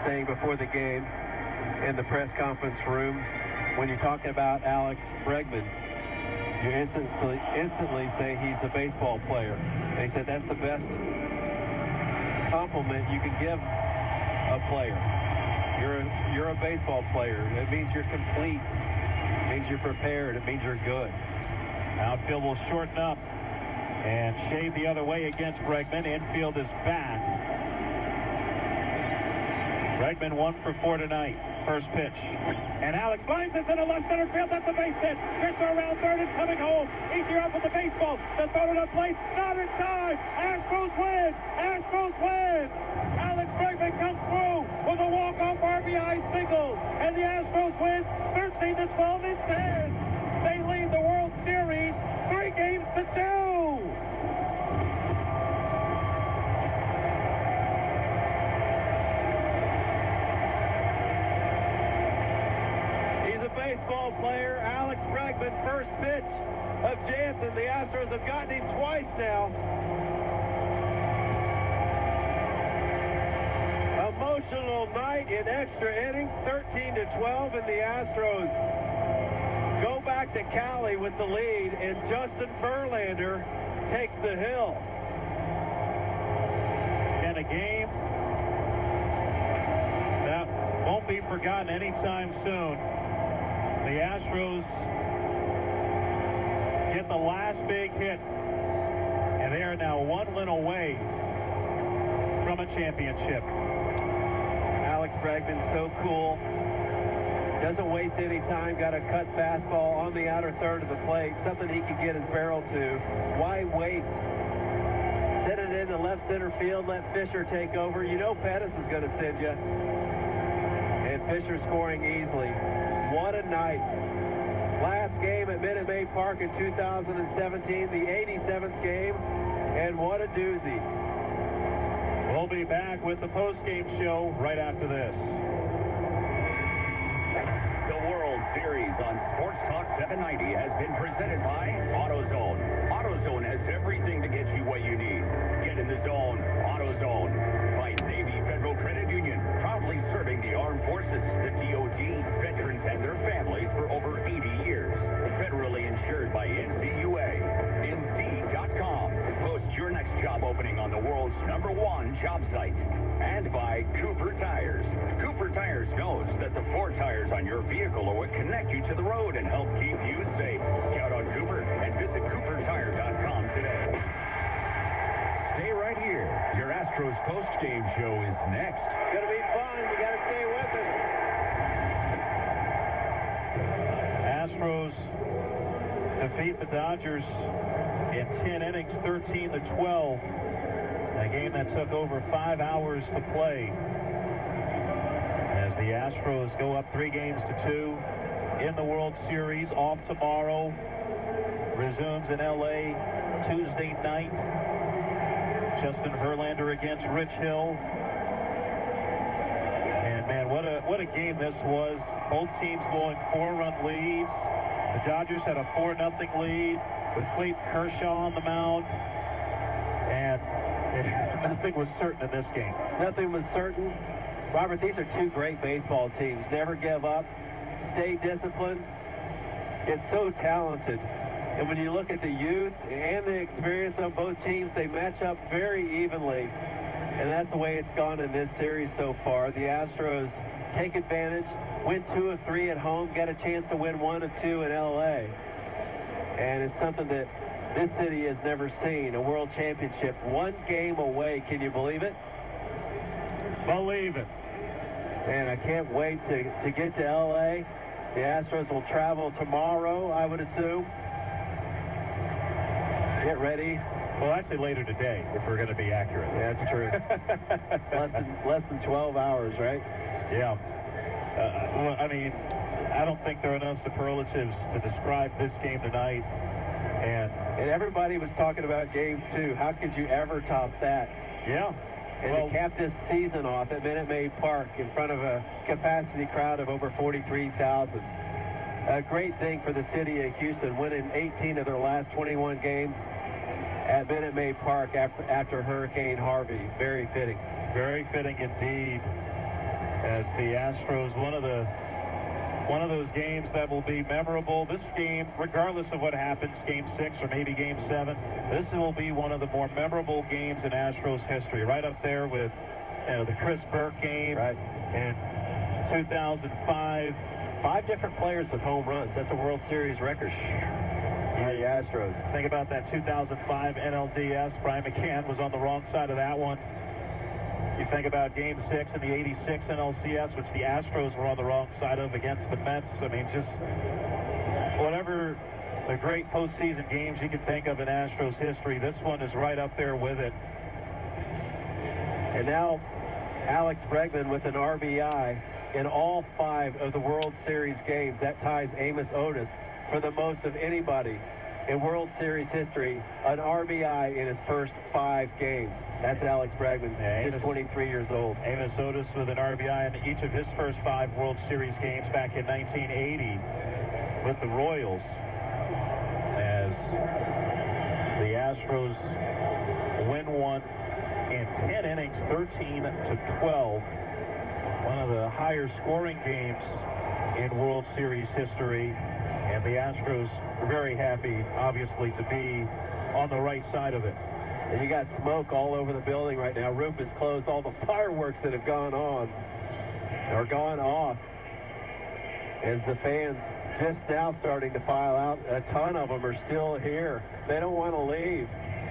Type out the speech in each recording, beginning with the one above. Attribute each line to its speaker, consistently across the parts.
Speaker 1: saying before the game in the press conference room, when you're talking about Alex Bregman, you instantly say he's a baseball player. And he said that's the best compliment you can give a player. You're a baseball player. It means you're complete. It means you're prepared. It means you're good.
Speaker 2: Outfield will shorten up and shade the other way against Bregman. Infield is back. Bregman 1 for 4 tonight. First pitch. And Alex lines it to the left center field. That's a base hit. Fisher around third and coming home. Easier up with the baseball. The throw to the plate. Not in time. Astros win. Astros win. Alex Bregman comes through with a walk-off RBI single. And the Astros win 13-12 in 10. They lead the World Series 3-2.
Speaker 1: Baseball player Alex Bregman, first pitch of Jansen. The Astros have gotten him twice now. Emotional night in extra innings, 13-12, and the Astros go back to Cali with the lead, and Justin Verlander takes the hill.
Speaker 2: And a game that won't be forgotten anytime soon. The Astros get the last big hit, and they are now one win away from a championship.
Speaker 1: Alex Bregman, so cool. Doesn't waste any time. Got a cut fastball on the outer third of the plate. Something he could get his barrel to. Why wait? Send it into left center field. Let Fisher take over. You know Pettis is going to send you. And Fisher scoring easily. What a night. Last game at Minute Maid Park in 2017, the 87th game, and what a doozy.
Speaker 2: We'll be back with the post-game show right after this.
Speaker 3: The World Series on Sports Talk 790 has been presented by AutoZone. AutoZone has everything to get you what you need. Get in the zone. AutoZone. By Navy Federal Credit Union, proudly serving the armed forces, the DOD, veterans, and their families for over 80 years. Federally insured by NCUA. Indeed.com. Post your next job opening on the world's #1 job site. And by Cooper Tires. Cooper Tires knows that the 4 tires on your vehicle are what connect you to the road and help keep you safe. Count on Cooper and visit CooperTire.com today. Stay right here. Your Astros post-game show is next.
Speaker 1: It's going to be fun. You got to stay with us.
Speaker 2: Astros defeat the Dodgers in 10 innings, 13-12. A game that took over 5 hours to play. As the Astros go up 3-2 in the World Series. Off tomorrow. Resumes in L.A. Tuesday night. Justin Verlander against Rich Hill. And man, what a game this was. Both teams blowing 4-run leads. The Dodgers had a 4-0 lead with Clayton Kershaw on the mound. And nothing was certain in this game.
Speaker 1: Nothing was certain. Robert, these are two great baseball teams. Never give up. Stay disciplined. It's so talented. And when you look at the youth and the experience of both teams, they match up very evenly. And that's the way it's gone in this series so far. The Astros take advantage, win 2 of 3 at home, get a chance to win 1 of 2 in L.A. And it's something that this city has never seen, a world championship. 1 game away. Can you believe it?
Speaker 2: Believe it.
Speaker 1: And I can't wait to get to L.A. The Astros will travel tomorrow, I would assume. Get ready.
Speaker 2: Well, actually later today, if we're going to be accurate.
Speaker 1: Yeah, that's true. less than 12 hours, right?
Speaker 2: Yeah. Well, I mean, I don't think there are enough superlatives to describe this game tonight. And
Speaker 1: everybody was talking about Game 2. How could you ever top that?
Speaker 2: Yeah.
Speaker 1: And to cap this season off at Minute Maid Park in front of a capacity crowd of over 43,000. A great thing for the city of Houston, winning 18 of their last 21 games at Minute Maid Park after Hurricane Harvey. Very fitting.
Speaker 2: Very fitting indeed. the Astros, one of those games that will be memorable. This game, regardless of what happens, Game 6 or maybe Game 7, this will be one of the more memorable games in Astros history. Right up there with the Chris Burke game in 2005.
Speaker 1: 5 different players with home runs. That's a World Series record. The Astros.
Speaker 2: Think about that 2005 NLDS. Brian McCann was on the wrong side of that one. You think about Game 6 in the 86 NLCS, which the Astros were on the wrong side of against the Mets. I mean, just whatever the great postseason games you can think of in Astros history, this one is right up there with it.
Speaker 1: And now Alex Bregman with an RBI in all 5 of the World Series games. That ties Amos Otis for the most of anybody in World Series history, an RBI in his first 5 games. That's Alex Bregman. He's 23 years old.
Speaker 2: Amos Otis with an RBI in each of his first 5 World Series games back in 1980 with the Royals. As the Astros win one in 10 innings, 13-12. One of the higher scoring games in World Series history. And the Astros are very happy, obviously, to be on the right side of it.
Speaker 1: And you got smoke all over the building right now. Roof is closed. All the fireworks that have gone on are gone off. As the fans just now starting to file out, a ton of them are still here. They don't want to leave.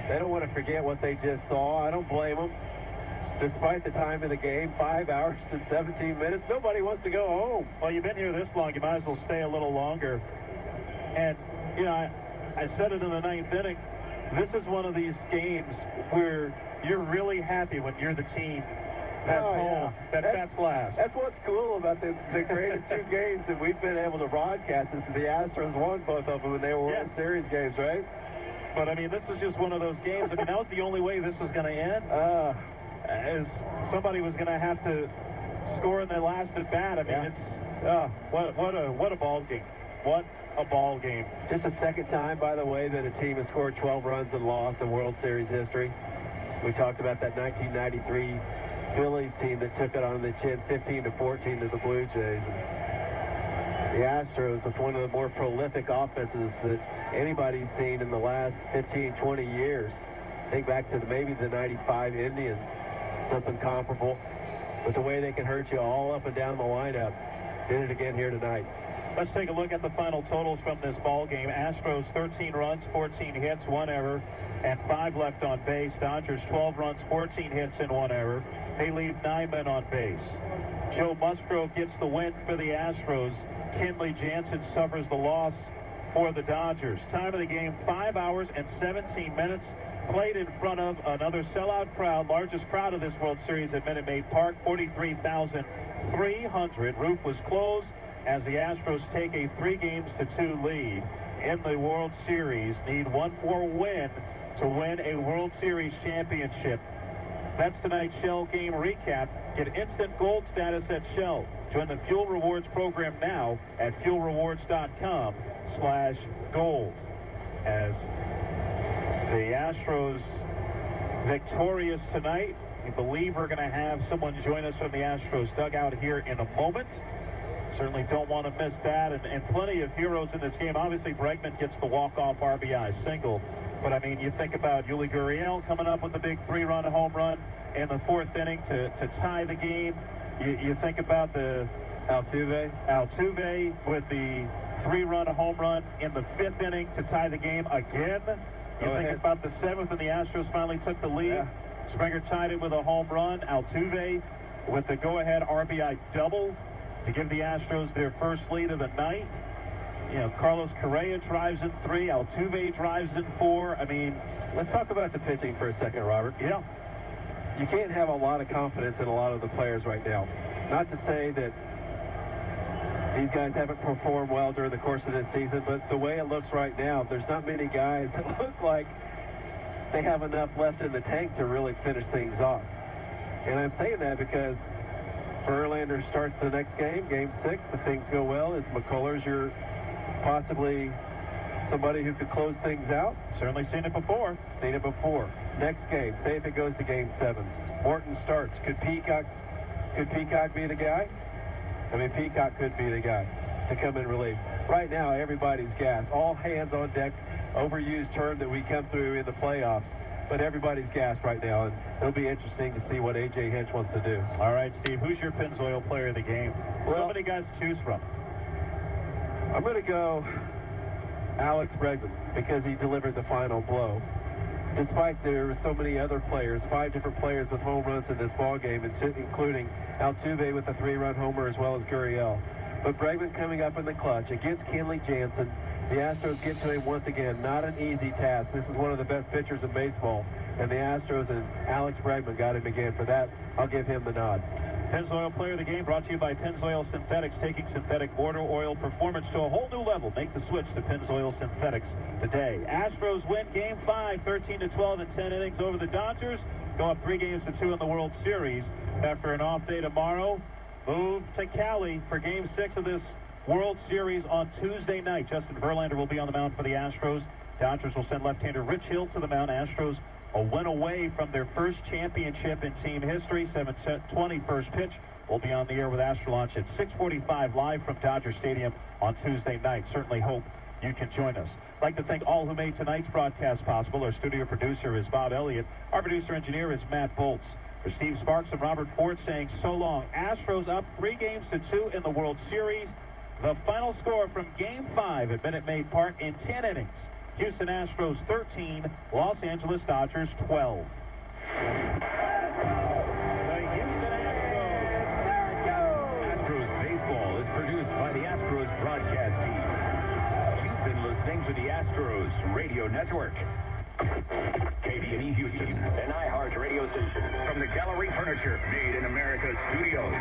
Speaker 1: They don't want to forget what they just saw. I don't blame them. Despite the time of the game, 5 hours and 17 minutes, nobody wants to go home.
Speaker 2: Well, you've been here this long, you might as well stay a little longer. And, you know, I said it in the 9th inning, this is one of these games where you're really happy when you're the team that's home, that's last.
Speaker 1: That's what's cool about the greatest 2 games that we've been able to broadcast is the Astros won both of them when they were World Series games, right?
Speaker 2: But, I mean, this is just one of those games. I mean, that was the only way this was going to end. As somebody was going to have to score in their last at bat. I mean, it's what a ball game. What a ball game.
Speaker 1: Just the second time, by the way, that a team has scored 12 runs and lost in World Series history. We talked about that 1993 Phillies team that took it on the chin 15-14 to the Blue Jays. The Astros with one of the more prolific offenses that anybody's seen in the last 15, 20 years. Think back to maybe the 95 Indians. Something comparable, but the way they can hurt you all up and down the lineup. Did it again here tonight.
Speaker 2: Let's take a look at the final totals from this ball game. Astros 13 runs, 14 hits, 1 error, and 5 left on base. Dodgers 12 runs, 14 hits, and 1 error. They leave 9 men on base. Joe Musgrove gets the win for the Astros. Kenley Jansen suffers the loss for the Dodgers. Time of the game, 5 hours and 17 minutes. Played in front of another sellout crowd, largest crowd of this World Series at Minute Maid Park, 43,300. Roof was closed as the Astros take a 3-2 lead in the World Series. Need one more win to win a World Series championship. That's tonight's Shell game recap. Get instant gold status at Shell. Join the Fuel Rewards program now at fuelrewards.com/gold. As the Astros victorious tonight. We believe we're going to have someone join us from the Astros dugout here in a moment. Certainly don't want to miss that. And plenty of heroes in this game. Obviously, Bregman gets the walk-off RBI single. But, I mean, you think about Yuli Gurriel coming up with a big 3-run home run in the 4th inning to tie the game. You think about the Altuve with the 3-run home run in the 5th inning to tie the game again. You think about the 7th, and the Astros finally took the lead. Yeah. Springer tied it with a home run. Altuve with the go-ahead RBI double to give the Astros their first lead of the night. You know, Carlos Correa drives in 3. Altuve drives in 4. I mean,
Speaker 1: let's talk about the pitching for a second, Robert.
Speaker 2: Yeah.
Speaker 1: You can't have a lot of confidence in a lot of the players right now. Not to say that these guys haven't performed well during the course of this season, but the way it looks right now, there's not many guys that look like they have enough left in the tank to really finish things off. And I'm saying that because Verlander starts the next game, Game 6. If things go well, is McCullers your possibly somebody who could close things out?
Speaker 2: Certainly seen it before.
Speaker 1: Next game, say if it goes to Game 7. Morton starts. Could Peacock be the guy? I mean, Peacock could be the guy to come in relief. Right now, everybody's gassed. All hands on deck, overused term that we come through in the playoffs. But everybody's gassed right now, and it'll be interesting to see what A.J. Hinch wants to do.
Speaker 2: All right, Steve, who's your Pennzoil player of the game?
Speaker 1: Well,
Speaker 2: so many guys to choose from.
Speaker 1: I'm going to go Alex Bregman because he delivered the final blow. Despite there were so many other players, 5 different players with home runs in this ball game, including Altuve with a 3-run homer as well as Gurriel. But Bregman coming up in the clutch against Kenley Jansen. The Astros get to him once again. Not an easy task. This is one of the best pitchers in baseball. And the Astros and Alex Bregman got him again. For that, I'll give him the nod.
Speaker 2: Pennzoil Player of the Game brought to you by Pennzoil Synthetics, taking synthetic border oil performance to a whole new level. Make the switch to Pennzoil Synthetics today. Astros win Game 5, 13-12 in 10 innings over the Dodgers. Go up 3-2 in the World Series. After an off day tomorrow, move to Cali for Game 6 of this World Series on Tuesday night. Justin Verlander will be on the mound for the Astros. Dodgers will send left-hander Rich Hill to the mound. Astros a win away from their first championship in team history. 7:20 first pitch. We'll be on the air with Astro Launch at 6:45 live from Dodger Stadium on Tuesday night. Certainly hope you can join us. I'd like to thank all who made tonight's broadcast possible. Our studio producer is Bob Elliott. Our producer-engineer is Matt Bolts. For Steve Sparks and Robert Ford saying so long. Astros up 3-2 in the World Series. The final score from Game 5 at Minute Maid Park in 10 innings. Houston Astros 13, Los Angeles Dodgers 12. The Houston Astros.
Speaker 3: Astros baseball is produced by the Astros broadcast team. You've been listening to the Astros Radio Network. KDNE Houston, an iHeart radio station. From the Gallery Furniture Made in America studios.